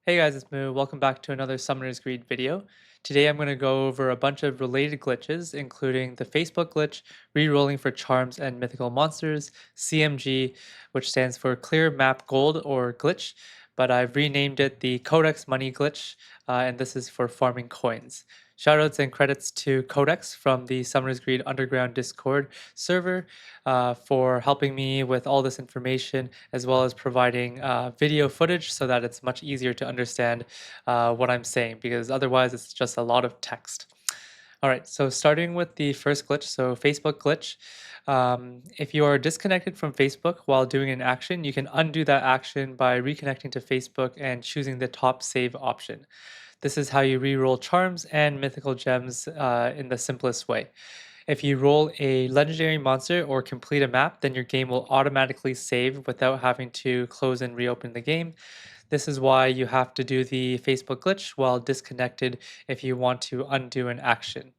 Hey guys, it's Moo. Welcome back to another Summoner's Greed video. Today I'm going to go over a bunch of related glitches, including the Facebook glitch, re-rolling for charms and mythical monsters, CMG, which stands for Clear Map Gold or glitch, but I've renamed it the Codex Money glitch, and this is for farming coins. Shoutouts and credits to Codex from the Summoner's Greed Underground Discord server for helping me with all this information, as well as providing video footage so that it's much easier to understand what I'm saying, because otherwise it's just a lot of text. All right, so starting with the first glitch, so Facebook glitch. If you are disconnected from Facebook while doing an action, you can undo that action by reconnecting to Facebook and choosing the top save option. This is how you reroll charms and mythical gems in the simplest way. If you roll a legendary monster or complete a map, then your game will automatically save without having to close and reopen the game. This is why you have to do the Facebook glitch while disconnected if you want to undo an action.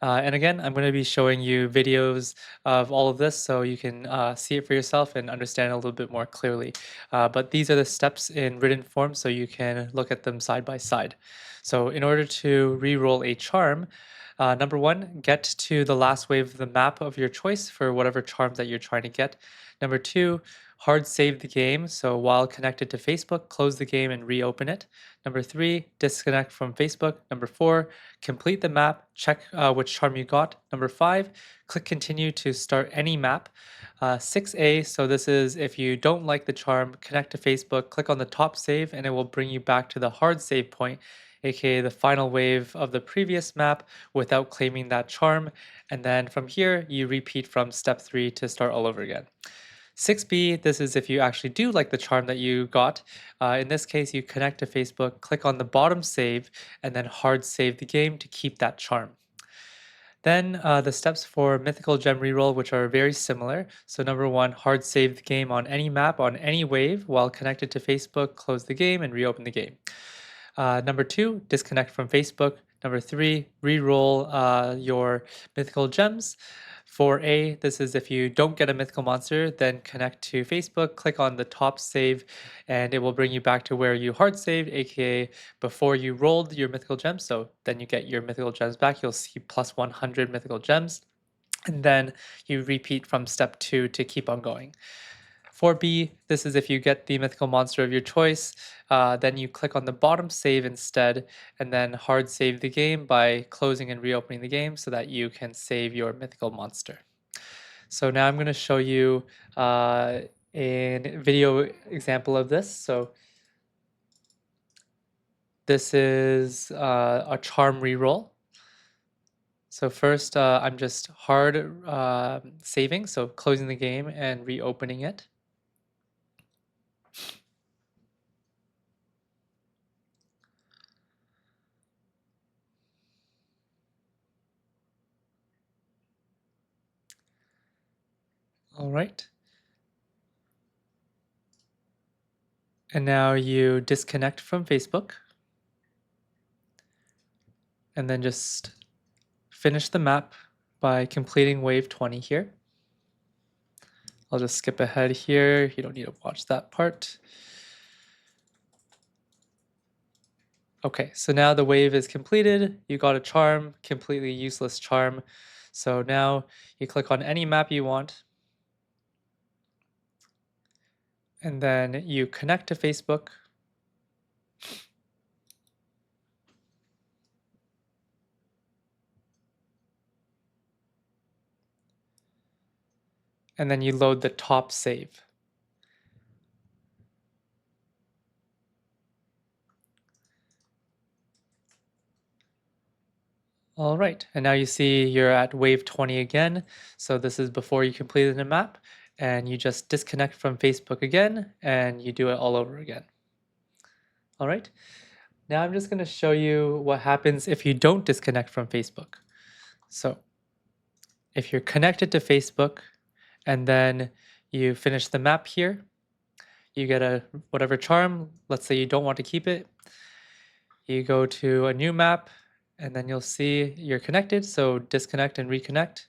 And again, I'm going to be showing you videos of all of this so you can see it for yourself and understand it a little bit more clearly. But these are the steps in written form so you can look at them side by side. So in order to re-roll a charm, number one, get to the last wave of the map of your choice for whatever charms that you're trying to get. Number two, hard save the game. So while connected to Facebook, close the game and reopen it. Number three, disconnect from Facebook. Number four, complete the map, check which charm you got. Number five, click continue to start any map. 6A, so this is if you don't like the charm, connect to Facebook, click on the top save, and it will bring you back to the hard save point, aka the final wave of the previous map without claiming that charm. And then from here, you repeat from step 3 to start all over again. 6B, this is if you actually do like the charm that you got. In this case, you connect to Facebook, click on the bottom save, and then hard save the game to keep that charm. Then the steps for mythical gem reroll, which are very similar. So number one, hard save the game on any map, on any wave, while connected to Facebook, close the game and reopen the game. Number two, disconnect from Facebook. Number three, re-roll your mythical gems. 4A, this is if you don't get a mythical monster, then connect to Facebook, click on the top save, and it will bring you back to where you hard saved, aka before you rolled your mythical gems. So then you get your mythical gems back. You'll see plus 100 mythical gems. And then you repeat from step 2 to keep on going. 4B, this is if you get the mythical monster of your choice, then you click on the bottom save instead, and then hard save the game by closing and reopening the game so that you can save your mythical monster. So now I'm going to show you a video example of this. So this is a charm reroll. So first, I'm just hard saving, so closing the game and reopening it. All right. And now you disconnect from Facebook. And then just finish the map by completing wave 20 here. I'll just skip ahead here. You don't need to watch that part. Okay, so now the wave is completed. You got a charm, completely useless charm. So now you click on any map you want. And then you connect to Facebook. And then you load the top save. All right, and now you see you're at wave 20 again. So this is before you completed the map, and you just disconnect from Facebook again, and you do it all over again. All right, now I'm just going to show you what happens if you don't disconnect from Facebook. So if you're connected to Facebook, and then you finish the map here, you get a whatever charm. Let's say you don't want to keep it. You go to a new map, and then you'll see you're connected, so disconnect and reconnect.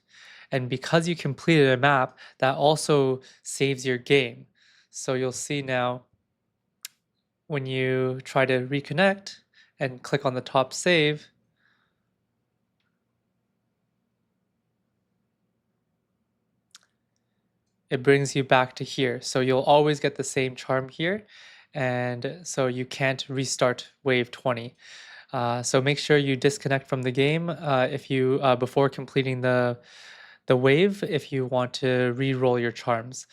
And because you completed a map, that also saves your game. So you'll see now when you try to reconnect and click on the top save, it brings you back to here. So you'll always get the same charm here. And so you can't restart wave 20. So make sure you disconnect from the game if you before completing the wave if you want to re-roll your charms.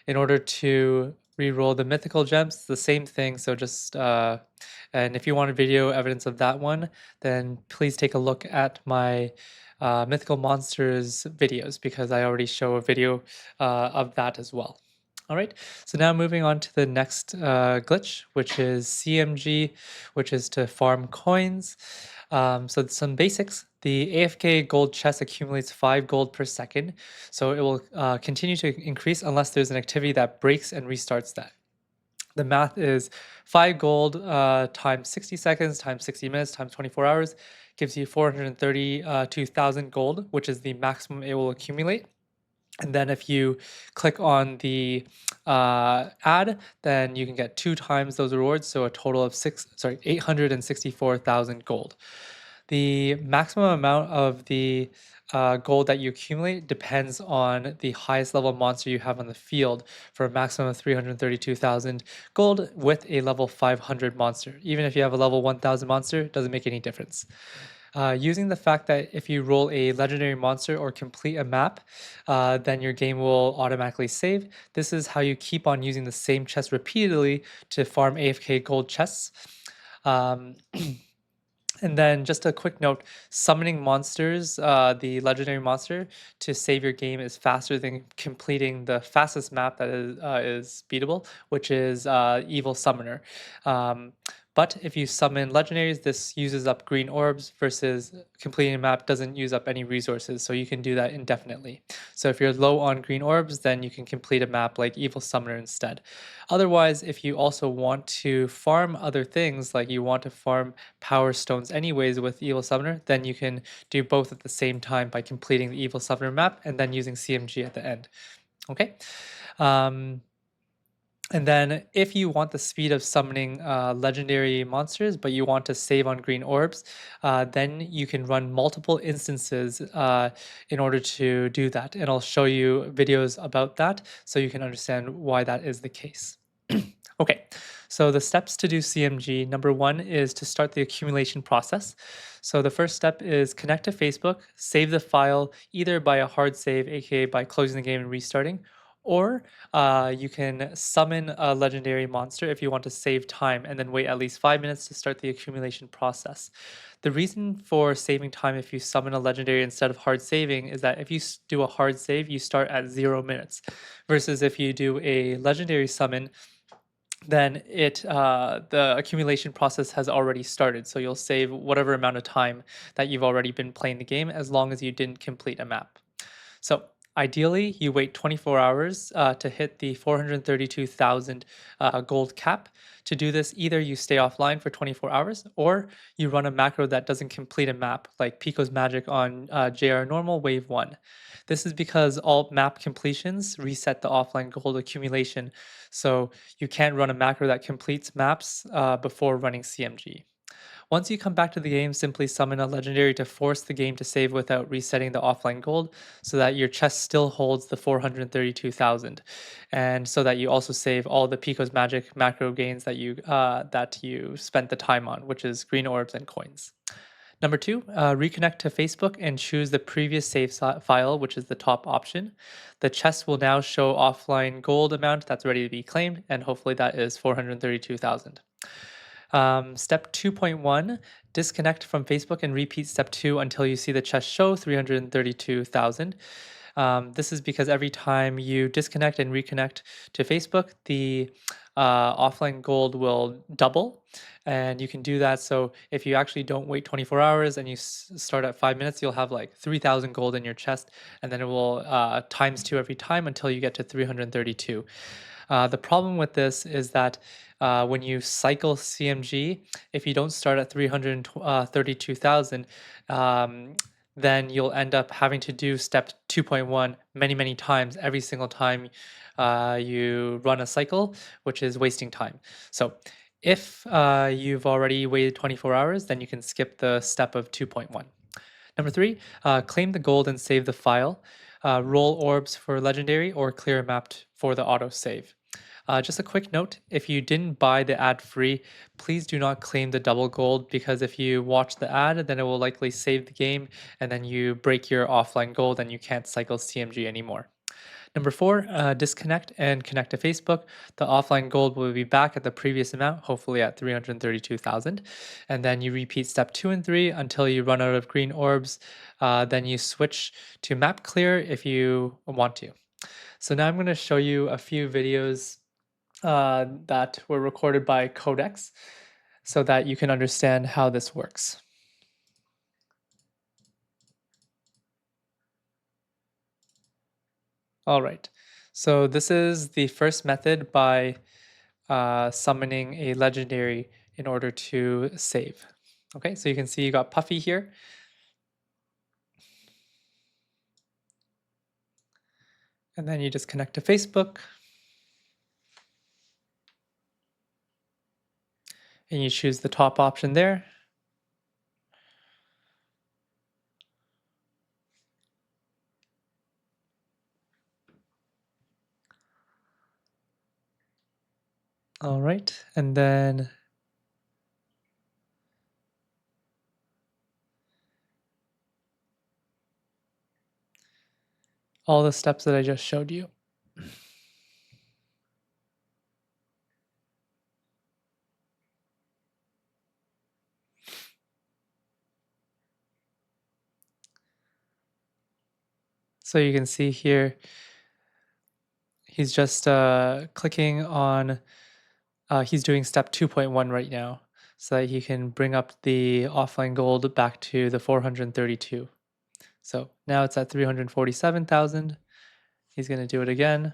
In order to re-roll the mythical gems, the same thing. So just and if you want a video evidence of that one, then please take a look at my mythical monsters videos because I already show a video of that as well. All right, so now moving on to the next glitch, which is CMG, which is to farm coins. So some basics. The AFK gold chest accumulates 5 gold per second, so it will continue to increase unless there's an activity that breaks and restarts that. The math is 5 gold times 60 seconds times 60 minutes times 24 hours gives you 432,000 gold, which is the maximum it will accumulate. And then if you click on the ad, then you can get 2 times those rewards, so a total of 864,000 gold. The maximum amount of the gold that you accumulate depends on the highest level monster you have on the field for a maximum of 332,000 gold with a level 500 monster. Even if you have a level 1000 monster, it doesn't make any difference. Using the fact that if you roll a legendary monster or complete a map, then your game will automatically save. This is how you keep on using the same chest repeatedly to farm AFK gold chests. And then just a quick note, summoning monsters, the legendary monster, to save your game is faster than completing the fastest map that is beatable, which is Evil Summoner. But if you summon legendaries, this uses up green orbs versus completing a map doesn't use up any resources, so you can do that indefinitely. So if you're low on green orbs, then you can complete a map like Evil Summoner instead. Otherwise, if you also want to farm other things, like you want to farm power stones anyways with Evil Summoner, then you can do both at the same time by completing the Evil Summoner map and then using CMG at the end. Okay. And then if you want the speed of summoning legendary monsters, but you want to save on green orbs, then you can run multiple instances in order to do that. And I'll show you videos about that so you can understand why that is the case. Okay, so the steps to do CMG, number one is to start the accumulation process. So the first step is connect to Facebook, save the file either by a hard save, aka by closing the game and restarting, or you can summon a legendary monster if you want to save time and then wait at least 5 minutes to start the accumulation process. The reason for saving time if you summon a legendary instead of hard saving is that if you do a hard save, you start at 0 minutes, versus if you do a legendary summon, then the accumulation process has already started. So you'll save whatever amount of time that you've already been playing the game as long as you didn't complete a map. So ideally, you wait 24 hours to hit the 432,000 gold cap. To do this, either you stay offline for 24 hours or you run a macro that doesn't complete a map, like Peko's Magic on JR Normal Wave 1. This is because all map completions reset the offline gold accumulation, so you can't run a macro that completes maps before running CMG. Once you come back to the game, simply summon a legendary to force the game to save without resetting the offline gold so that your chest still holds the 432,000, and so that you also save all the Peko's Magic macro gains that you spent the time on, which is green orbs and coins. Number two, reconnect to Facebook and choose the previous save file, which is the top option. The chest will now show offline gold amount that's ready to be claimed, and hopefully that is 432,000. Step 2.1, disconnect from Facebook and repeat step 2 until you see the chest show 332,000. This is because every time you disconnect and reconnect to Facebook, the offline gold will double. And you can do that. So if you actually don't wait 24 hours and you start at 5 minutes, you'll have like 3,000 gold in your chest. And then it will times 2 every time until you get to 332. The problem with this is that when you cycle CMG, if you don't start at 332,000, then you'll end up having to do step 2.1 many, many times every single time you run a cycle, which is wasting time. So If you've already waited 24 hours, then you can skip the step of 2.1. Number three, claim the gold and save the file. Roll orbs for legendary or clear mapped for the auto save. Just a quick note, if you didn't buy the ad free, please do not claim the double gold, because if you watch the ad, then it will likely save the game and then you break your offline gold and you can't cycle CMG anymore. Number four, disconnect and connect to Facebook. The offline gold will be back at the previous amount, hopefully at 332,000. And then you repeat step 2 and 3 until you run out of green orbs. Then you switch to map clear if you want to. So now I'm going to show you a few videos that were recorded by Codex so that you can understand how this works. All right. So this is the first method by summoning a legendary in order to save. Okay, so you can see you got Puffy here. And then you just connect to Facebook. And you choose the top option there. All right, and then all the steps that I just showed you. So you can see here, he's just clicking on, he's doing step 2.1 right now, so that he can bring up the offline gold back to the 432. So now it's at 347,000. He's going to do it again.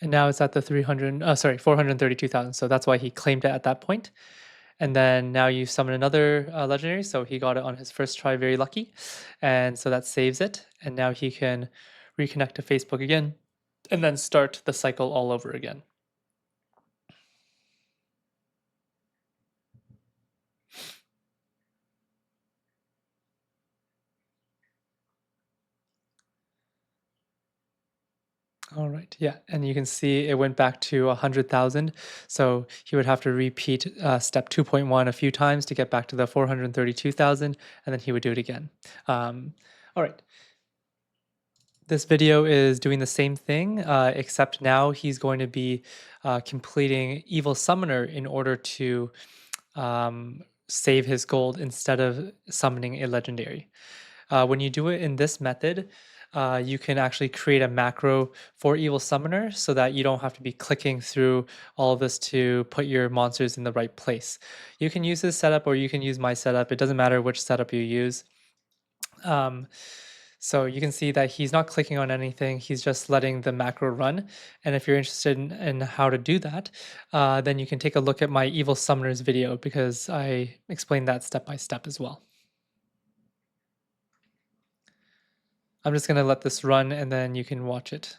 And now it's at the 432,000. So that's why he claimed it at that point. And then now you summon another legendary. So he got it on his first try, very lucky. And so that saves it. And now he can reconnect to Facebook again and then start the cycle all over again. All right, yeah, and you can see it went back to 100,000. So he would have to repeat step 2.1 a few times to get back to the 432,000, and then he would do it again. All right. This video is doing the same thing, except now he's going to be completing Evil Summoner in order to save his gold instead of summoning a legendary. When you do it in this method, you can actually create a macro for Evil Summoner so that you don't have to be clicking through all of this to put your monsters in the right place. You can use this setup or you can use my setup. It doesn't matter which setup you use. So you can see that he's not clicking on anything. He's just letting the macro run. And if you're interested in how to do that, then you can take a look at my Evil Summoners video because I explained that step by step as well. I'm just going to let this run and then you can watch it.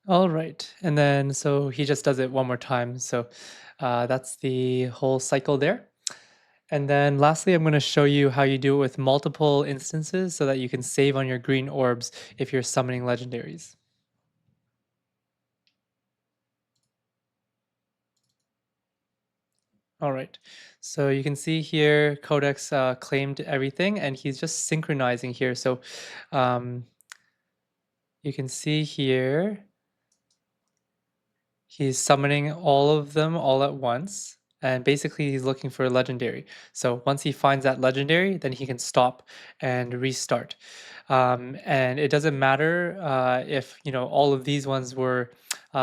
All right. And then so he just does it one more time. So that's the whole cycle there. And then lastly, I'm going to show you how you do it with multiple instances so that you can save on your green orbs if you're summoning legendaries. All right. So you can see here, Codex claimed everything and he's just synchronizing here. So um, you can see here, he's summoning all of them all at once. And basically, he's looking for a legendary. So once he finds that legendary, then he can stop and restart. And it doesn't matter if all of these ones were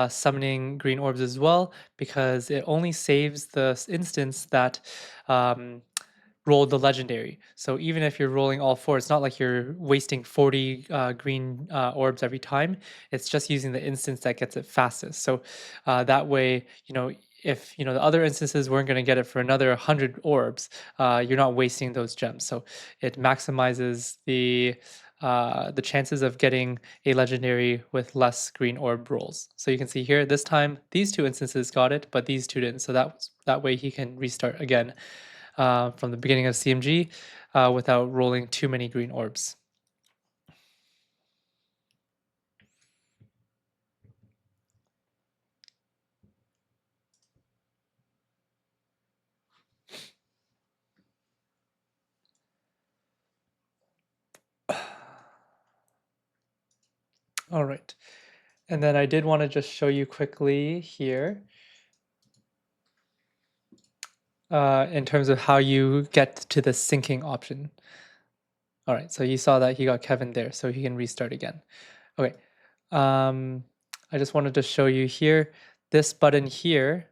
summoning green orbs as well, because it only saves the instance that um, rolled the legendary. So even if you're rolling all four, it's not like you're wasting 40 green orbs every time. It's just using the instance that gets it fastest. So that way, if the other instances weren't going to get it for another 100 orbs, you're not wasting those gems. So it maximizes the chances of getting a legendary with less green orb rolls. So you can see here, this time these two instances got it, but these two didn't. So that way he can restart again from the beginning of CMG without rolling too many green orbs. All right. And then I did want to just show you quickly here in terms of how you get to the syncing option. All right, so you saw that he got Kevin there, so he can restart again. Okay, I just wanted to show you here, this button here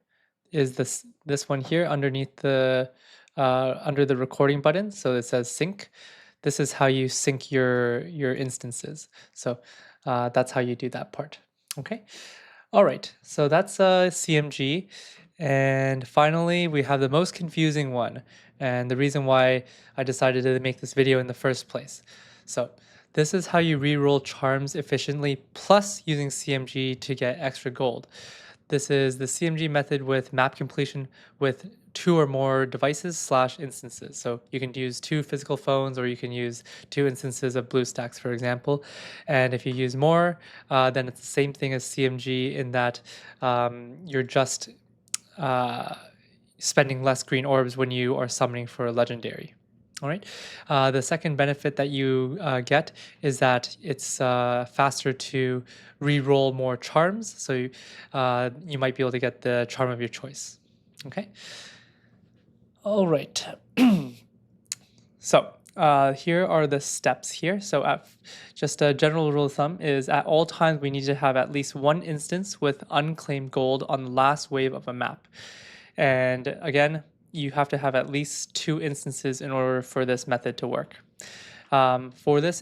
is this one here underneath the under the recording button, so it says sync. This is how you sync your instances. So that's how you do that part. Okay. All right. So that's CMG. And finally, we have the most confusing one, and the reason why I decided to make this video in the first place. So this is how you reroll charms efficiently, plus using CMG to get extra gold. This is the CMG method with map completion with two or more devices / instances. So you can use two physical phones, or you can use two instances of BlueStacks, for example. And if you use more, then it's the same thing as CMG in that you're just uh, spending less green orbs when you are summoning for a legendary. All right. The second benefit that you get is that it's faster to re-roll more charms. So you might be able to get the charm of your choice. Okay. All right. So here are the steps here. So just a general rule of thumb is at all times we need to have at least one instance with unclaimed gold on the last wave of a map. And again, you have to have at least two instances in order for this method to work. For this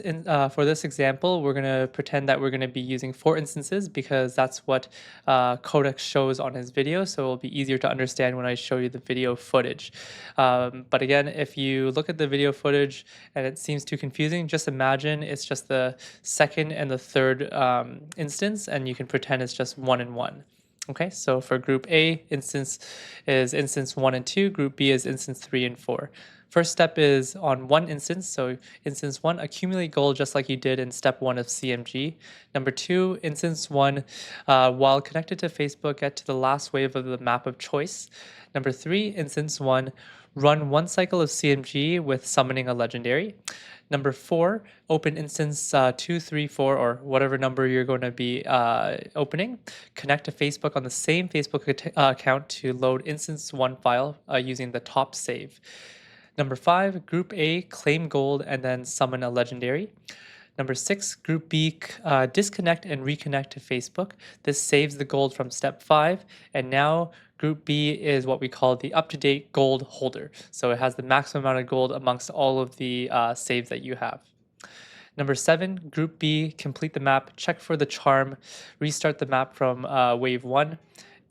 example, we're going to pretend that we're going to be using 4 instances because that's what Codex shows on his video, so it'll be easier to understand when I show you the video footage. But again, if you look at the video footage and it seems too confusing, just imagine it's just the second and the third instance, and you can pretend it's just 1 and 1. Okay, so for group A, instance is instance 1 and 2, group B is instance 3 and 4. First step is on one instance, so instance 1, accumulate gold just like you did in step 1 of CMG. Number 2, instance 1, while connected to Facebook, get to the last wave of the map of choice. Number 3, instance 1, run one cycle of CMG with summoning a legendary. Number 4, open instance 2, 3, 4, or whatever number you're going to be opening. Connect to Facebook on the same Facebook account to load instance 1 file using the top save. Number 5, Group A, claim gold and then summon a legendary. Number 6, Group B, disconnect and reconnect to Facebook. This saves the gold from step 5, and now Group B is what we call the up-to-date gold holder. So it has the maximum amount of gold amongst all of the saves that you have. Number 7, Group B, complete the map, check for the charm, restart the map from wave 1.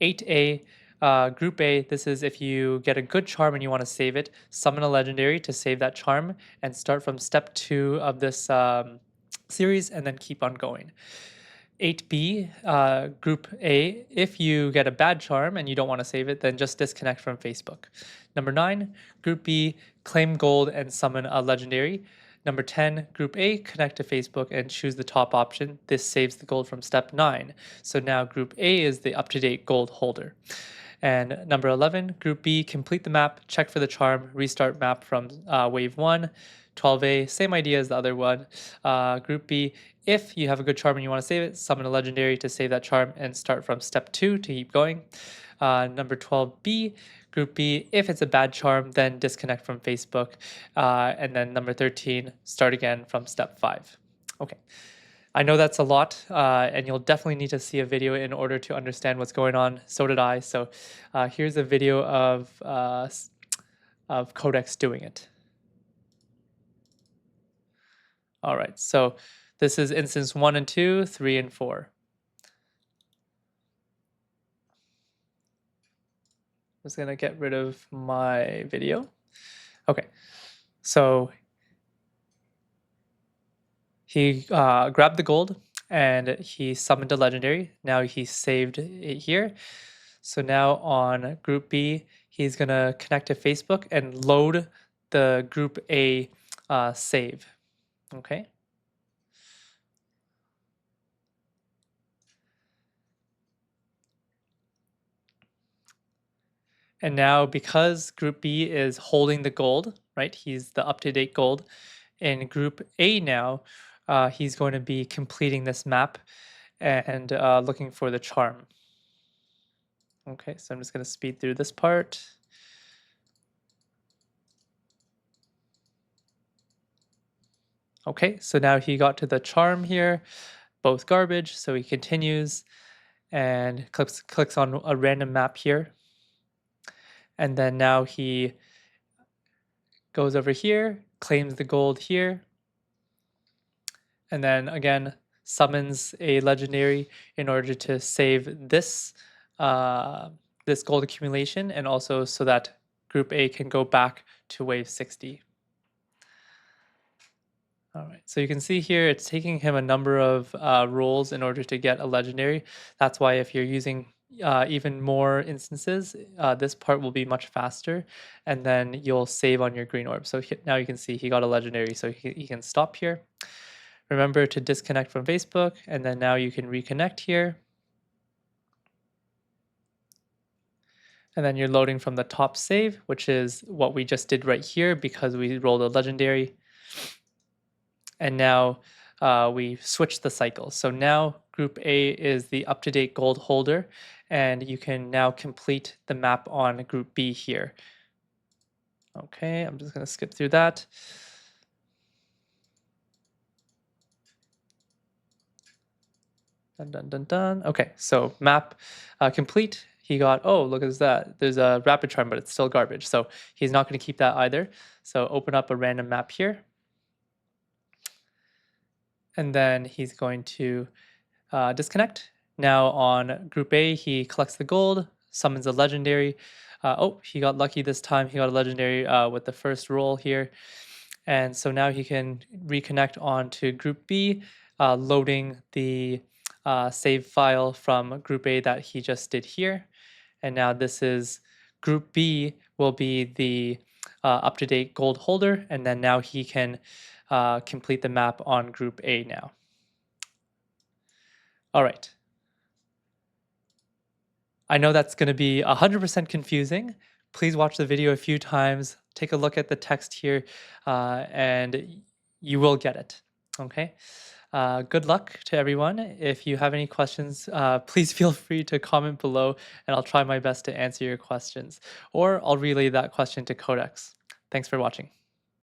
8A, Group A, this is if you get a good charm and you want to save it, summon a legendary to save that charm and start from step 2 of this series and then keep on going. 8B, Group A, if you get a bad charm and you don't want to save it, then just disconnect from Facebook. Number 9, Group B, claim gold and summon a legendary. Number 10, Group A, connect to Facebook and choose the top option. This saves the gold from step 9. So now Group A is the up-to-date gold holder. And number 11, Group B, complete the map, check for the charm, restart map from wave 1. 12A, same idea as the other one. Group B, if you have a good charm and you want to save it, summon a legendary to save that charm and start from step 2 to keep going. Number 12B, Group B, if it's a bad charm, then disconnect from Facebook. And then number 13, start again from step 5. Okay. I know that's a lot, and you'll definitely need to see a video in order to understand what's going on. So did I. So here's a video of Codex doing it. All right, so this is instance 1 and 2, 3 and 4. I'm just gonna get rid of my video. Okay, so he grabbed the gold and he summoned a legendary. Now he saved it here. So now on Group B, he's gonna connect to Facebook and load the Group A save. Okay. And now because Group B is holding the gold, right? He's the up-to-date gold. In Group A now, he's going to be completing this map and looking for the charm. Okay, so I'm just going to speed through this part. Okay, so now he got to the charm here, both garbage, so he continues and clicks on a random map here. And then now he goes over here, claims the gold here, and then again summons a legendary in order to save this this gold accumulation, and also so that Group A can go back to wave 60. All right, so you can see here it's taking him a number of rolls in order to get a legendary. That's why if you're using even more instances, this part will be much faster, and then you'll save on your green orb. So now you can see he got a legendary, so he can stop here. Remember to disconnect from Facebook, and then now you can reconnect here. And then you're loading from the top save, which is what we just did right here because we rolled a legendary. And now we switch the cycle. So now Group A is the up-to-date gold holder, and you can now complete the map on Group B here. Okay, I'm just going to skip through that. Dun, dun, dun, dun. Okay, so map complete. He got, oh, look at that. There's a rapid charm, but it's still garbage. So he's not going to keep that either. So open up a random map here. And then he's going to disconnect. Now on Group A, he collects the gold, summons a legendary. Oh, he got lucky this time. He got a legendary with the first roll here. And so now he can reconnect on to Group B, loading the save file from Group A that he just did here. And now this is Group B will be the up-to-date gold holder, and then now he can complete the map on Group A now. All right. I know that's going to be 100% confusing. Please watch the video a few times, take a look at the text here, and you will get it. Okay. Good luck to everyone. If you have any questions, please feel free to comment below, and I'll try my best to answer your questions, or I'll relay that question to Codex. Thanks for watching.